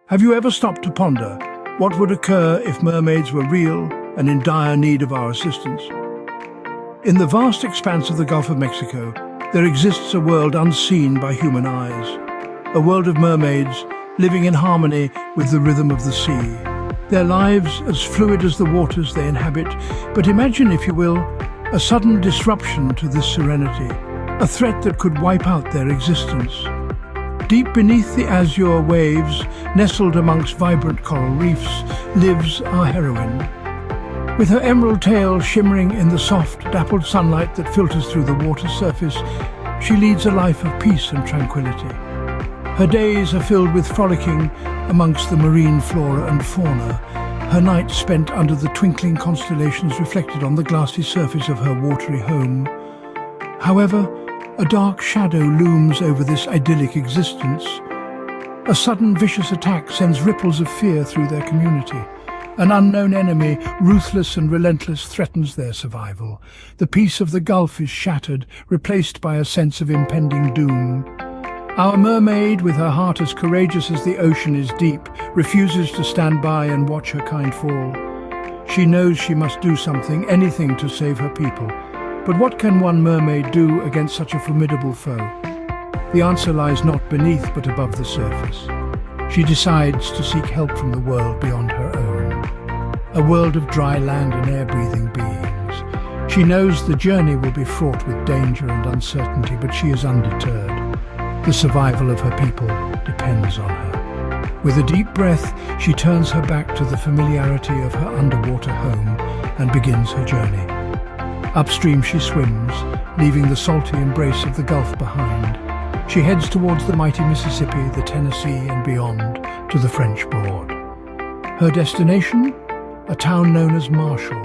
Have you ever stopped to ponder what would occur if mermaids were real and in dire need of our assistance? In the vast expanse of the Gulf of Mexico, there exists a world unseen by human eyes. A world of mermaids living in harmony with the rhythm of the sea. Their lives as fluid as the waters they inhabit, but imagine, if you will, a sudden disruption to this serenity, a threat that could wipe out their existence. Deep beneath the azure waves, nestled amongst vibrant coral reefs, lives our heroine. With her emerald tail shimmering in the soft, dappled sunlight that filters through the water's surface, she leads a life of peace and tranquility. Her days are filled with frolicking amongst the marine flora and fauna, her nights spent under the twinkling constellations reflected on the glassy surface of her watery home. However, a dark shadow looms over this idyllic existence. A sudden vicious attack sends ripples of fear through their community. An unknown enemy, ruthless and relentless, threatens their survival. The peace of the Gulf is shattered, replaced by a sense of impending doom. Our mermaid, with her heart as courageous as the ocean is deep, refuses to stand by and watch her kind fall. She knows she must do something, anything to save her people. But what can one mermaid do against such a formidable foe? The answer lies not beneath but above the surface. She decides to seek help from the world beyond her own. A world of dry land and air-breathing beings. She knows the journey will be fraught with danger and uncertainty, but she is undeterred. The survival of her people depends on her. With a deep breath, she turns her back to the familiarity of her underwater home and begins her journey. Upstream she swims, leaving the salty embrace of the Gulf behind. She heads towards the mighty Mississippi, the Tennessee, and beyond to the French Broad. Her destination? A town known as Marshall,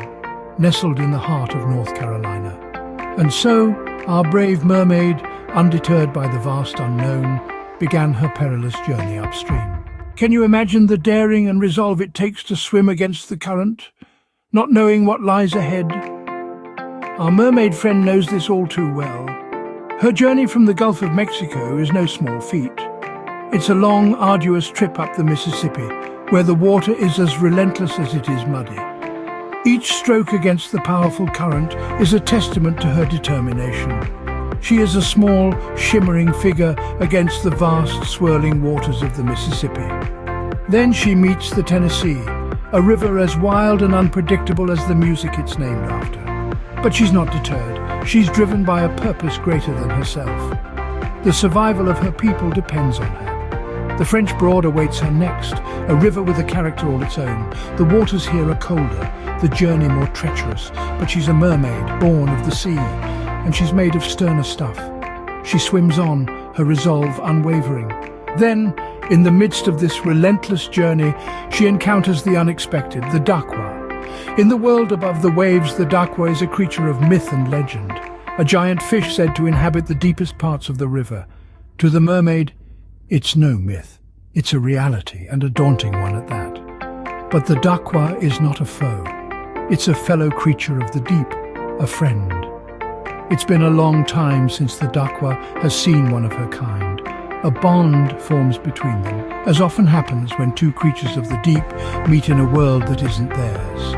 nestled in the heart of North Carolina. And so, our brave mermaid, undeterred by the vast unknown, began her perilous journey upstream. Can you imagine the daring and resolve it takes to swim against the current, not knowing what lies ahead? Our mermaid friend knows this all too well. Her journey from the Gulf of Mexico is no small feat. It's a long, arduous trip up the Mississippi, where the water is as relentless as it is muddy. Each stroke against the powerful current is a testament to her determination. She is a small, shimmering figure against the vast, swirling waters of the Mississippi. Then she meets the Tennessee, a river as wild and unpredictable as the music it's named after. But she's not deterred. She's driven by a purpose greater than herself. The survival of her people depends on her. The French Broad awaits her next, a river with a character all its own. The waters here are colder, the journey more treacherous, but she's a mermaid, born of the sea, and she's made of sterner stuff. She swims on, her resolve unwavering. Then, in the midst of this relentless journey, she encounters the unexpected, the Dakwa. In the world above the waves, the Dakwa is a creature of myth and legend, a giant fish said to inhabit the deepest parts of the river. To the mermaid, it's no myth. It's a reality, and a daunting one at that. But the Dakwa is not a foe. It's a fellow creature of the deep, a friend. It's been a long time since the Dakwa has seen one of her kind. A bond forms between them, as often happens when two creatures of the deep meet in a world that isn't theirs.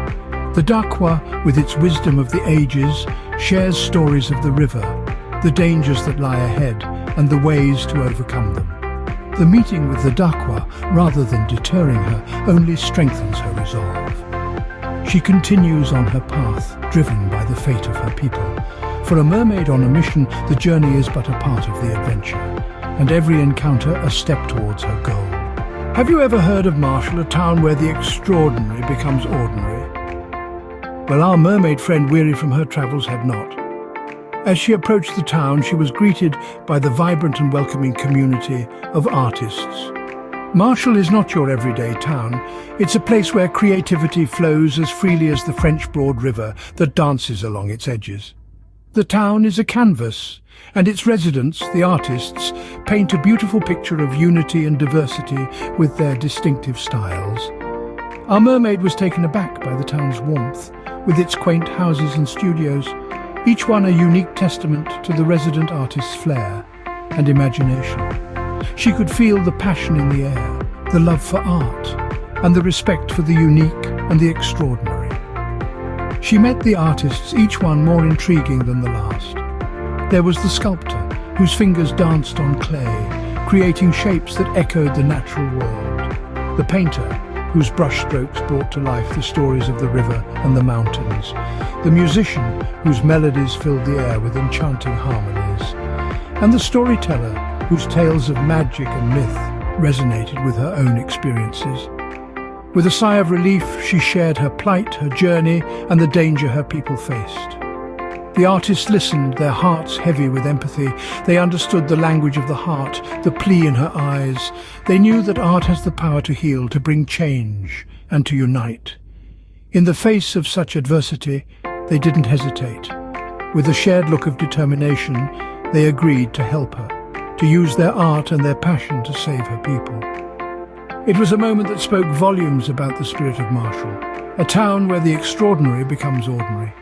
The Dakwa, with its wisdom of the ages, shares stories of the river, the dangers that lie ahead, and the ways to overcome them. The meeting with the Dakwa, rather than deterring her, only strengthens her resolve. She continues on her path, driven by the fate of her people. For a mermaid on a mission, the journey is but a part of the adventure, and every encounter a step towards her goal. Have you ever heard of Marshall, a town where the extraordinary becomes ordinary? Well, our mermaid friend, weary from her travels, had not. As she approached the town, she was greeted by the vibrant and welcoming community of artists. Marshall is not your everyday town. It's a place where creativity flows as freely as the French Broad River that dances along its edges. The town is a canvas, and its residents, the artists, paint a beautiful picture of unity and diversity with their distinctive styles. Our mermaid was taken aback by the town's warmth, with its quaint houses and studios, each one a unique testament to the resident artist's flair and imagination. She could feel the passion in the air, the love for art, and the respect for the unique and the extraordinary. She met the artists, each one more intriguing than the last. There was the sculptor, whose fingers danced on clay, creating shapes that echoed the natural world. The painter, whose brushstrokes brought to life the stories of the river and the mountains. The musician, whose melodies filled the air with enchanting harmonies. And the storyteller, whose tales of magic and myth resonated with her own experiences. With a sigh of relief, she shared her plight, her journey, and the danger her people faced. The artists listened, their hearts heavy with empathy. They understood the language of the heart, the plea in her eyes. They knew that art has the power to heal, to bring change, and to unite. In the face of such adversity, they didn't hesitate. With a shared look of determination, they agreed to help her, to use their art and their passion to save her people. It was a moment that spoke volumes about the spirit of Marshall, a town where the extraordinary becomes ordinary.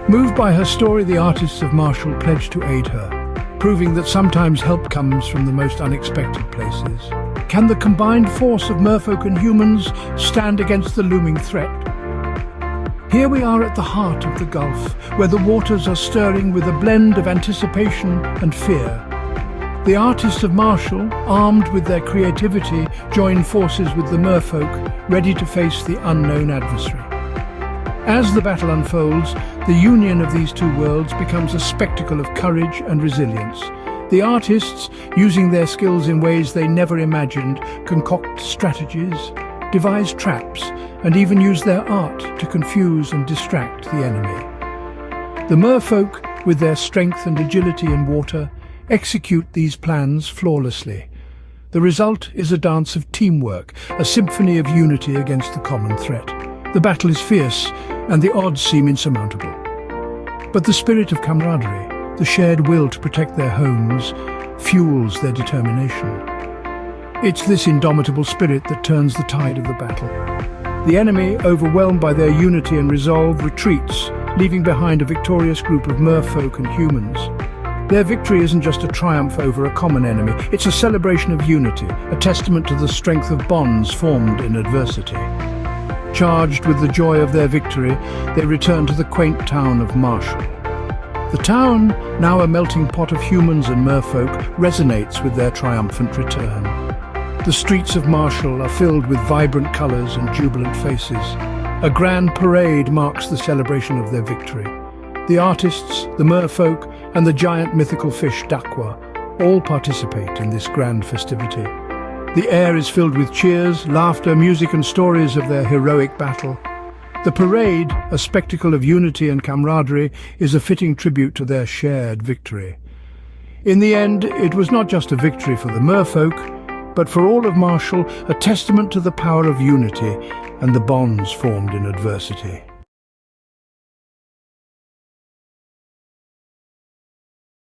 Moved by her story, the artists of Marshall pledged to aid her, proving that sometimes help comes from the most unexpected places. Can the combined force of merfolk and humans stand against the looming threat? Here we are at the heart of the Gulf, where the waters are stirring with a blend of anticipation and fear. The artists of Marshall, armed with their creativity, join forces with the merfolk, ready to face the unknown adversary. As the battle unfolds, the union of these two worlds becomes a spectacle of courage and resilience. The artists, using their skills in ways they never imagined, concoct strategies, devise traps, and even use their art to confuse and distract the enemy. The merfolk, with their strength and agility in water, execute these plans flawlessly. The result is a dance of teamwork, a symphony of unity against the common threat. The battle is fierce, and the odds seem insurmountable. But the spirit of camaraderie, the shared will to protect their homes, fuels their determination. It's this indomitable spirit that turns the tide of the battle. The enemy, overwhelmed by their unity and resolve, retreats, leaving behind a victorious group of merfolk and humans. Their victory isn't just a triumph over a common enemy, it's a celebration of unity, a testament to the strength of bonds formed in adversity. Charged with the joy of their victory, they return to the quaint town of Marshall. The town, now a melting pot of humans and merfolk, resonates with their triumphant return. The streets of Marshall are filled with vibrant colours and jubilant faces. A grand parade marks the celebration of their victory. The artists, the merfolk, and the giant mythical fish Dakwa all participate in this grand festivity. The air is filled with cheers, laughter, music, and stories of their heroic battle. The parade, a spectacle of unity and camaraderie, is a fitting tribute to their shared victory. In the end, it was not just a victory for the merfolk, but for all of Marshall, a testament to the power of unity and the bonds formed in adversity.